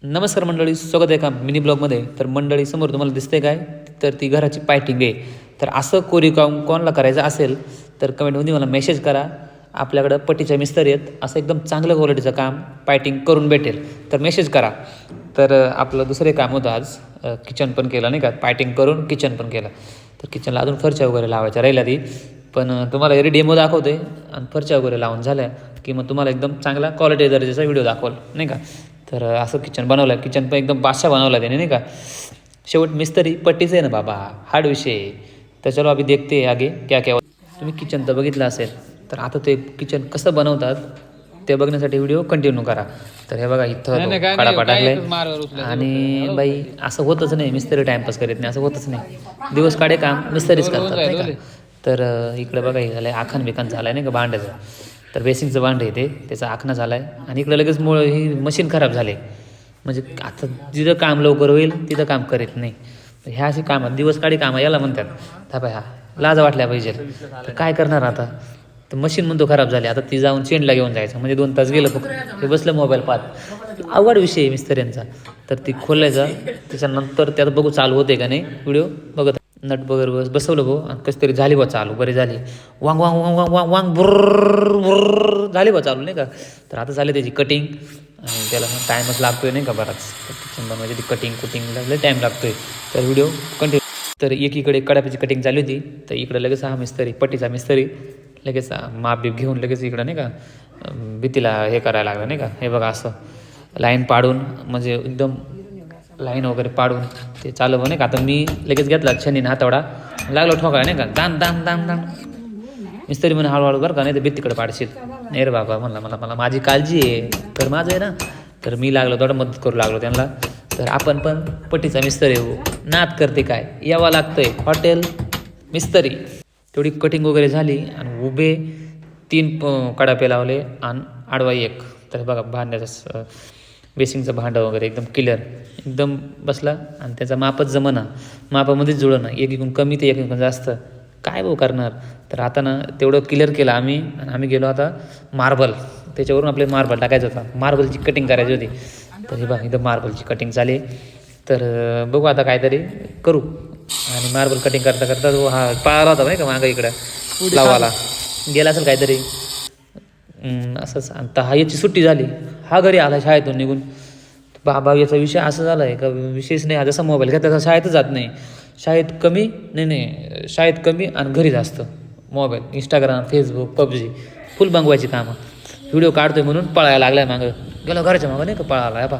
नमस्कार मंडळी, स्वागत आहे का मिनी ब्लॉगमध्ये. तर मंडळी समोर तुम्हाला दिसते काय, तर ती घराची पायटिंग आहे. तर असं कोरीव कोणाला करायचं असेल तर कमेंटमध्ये मला मेसेज करा. आपल्याकडं पट्टीच्या मिस्त्री आहेत, असं एकदम चांगलं क्वालिटीचं काम पायटिंग करून भेटेल, तर मेसेज करा. तर आपलं दुसरे काम होतं आज, किचन पण केलं नाही का, पायटिंग करून किचन पण केलं. तर किचनला अजून फरच्या वगैरे लावायच्या राहिल्या ती, पण तुम्हाला एरी डेमो दाखवते आणि फरच्या वगैरे लावून झाल्या की मग तुम्हाला एकदम चांगला क्वालिटी दर्जाचा व्हिडिओ दाखवल नाही का. तर असं किचन बनवलं, किचन पण एकदम बादशाह बनवला त्याने नाही का. शेवट मिस्त्री पट्टीच आहे ना बाबा, हार्ड विषय. तर चलो अभी देखते आगे क्या क्या. तुम्ही किचन तर बघितलं असेल, तर आता ते किचन कसं बनवतात ते बघण्यासाठी व्हिडिओ कंटिन्यू करा. तर हे बघा इथं खडापा टाकलाय आणि बाई असं होतच नाही, मिस्त्री टाइमपास करीत नाही, असं होतच नाही. दिवस काढे काम मिस्त्रीच करतात नाही का. तर इकडे बघा हे झालं आहे, आखण बिखण झालं आहे नाही का भांड्याचं. तर बेसिंगचं भांडं आहे त्याचा आखणं झाला आहे आणि इकडं लगेच ही मशीन खराब झाले. म्हणजे आता जिथं काम लवकर होईल तिथं काम करीत नाही. ह्या अशी कामं दिवस काढी कामं याला म्हणतात. थापा ह्या लाजा वाटल्या पाहिजे. तर काय करणार आता, तर मशीन म्हणतो खराब झाली, आता ती जाऊन चेंडला घेऊन जायचं, म्हणजे 2 तास गेलं फक्त. हे बसलं मोबाईल पाहत. अवघड विषय आहे मिस्त्र्यांचा. तर ती खोलायचा, त्याच्यानंतर त्यात बघू चालू होते का नाही, व्हिडिओ बघत नट वगैरे बसवलं भाऊ आणि कसं तरी झाली बा चालू, बरी झाली. वांग वांग वांग वांग वांग वांग बुर्र झाली बा चालू नाही का. तर आता झाली त्याची कटिंग आणि त्याला टाईमच लागतोय नाही का बराच. किचन बनवायची ती कटिंग कुटिंगला लय टाईम लागतोय. तर व्हिडिओ कंटिन्यू. तर एकीकडे कडाप्याची कटिंग चालू होती, तर इकडं लगेच हा मिस्त्री पट्टीचा मिस्त्री लगेच माप बीप घेऊन लगेच इकडं नाही का भीतीला हे करायला लागलं नाही का. हे बघा असं लाईन पाडून, म्हणजे एकदम लाईन वगैरे पाडून ते चालू नाही का. आता मी लगेच घेतला छनीने हातावडा, लागलो ठोकाय नाही का, दान दान दान दान. मिस्त्री म्हणे हळूहळू बरं का, नाही तर भीतीकडे पाडशील. नाही रे बाबा म्हणला, मला माझी काळजी आहे, तर माझं आहे ना. तर मी लागलो थोडं मदत करू लागलो त्यांना. तर आपण पण पट्टीचा मिस्त्री हो, नाद करते काय, यावं लागतंय हॉटेल मिस्त्री. तेवढी कटिंग वगैरे झाली आणि उभे 3 कडापे लावले आणि आडवा 1. तर बघा भांड्याचं बेसिंगचं भांडं वगैरे एकदम क्लिअर एकदम बसला आणि त्याचा मापच जमना, मापामध्येच जुळना, एक कमी ते एक जास्त. काय भाऊ करणार. तर आता ना तेवढं क्लिअर केलं आम्ही आणि आम्ही गेलो आता मार्बल, त्याच्यावरून आपले मार्बल टाकायचं होता, मार्बलची कटिंग करायची होती. तर हे बघा इथं मार्बलची कटिंग झाली. तर बघू आता काहीतरी करू. आणि मार्बल कटिंग करता करता तो हा पळाला होता नाही का मागं इकडं लावाला गेला असेल काहीतरी असंच. आता हा याची सुट्टी झाली, हा घरी आला शाळेतून निघून. बाबा याचा विषय असं झाला आहे का, विशेष नाही, हा जसा मोबाईल घेतला तसा शाळेतच जात नाही. शाळेत कमी नाही शाळेत कमी आणि घरी जास्त mobile, Instagram, Facebook, PUBG full बंगवायची कामं. व्हिडिओ काढतोय म्हणून पळायला लागलाय मागं, गेलो घरच्या मागं नाही का पळाला. पा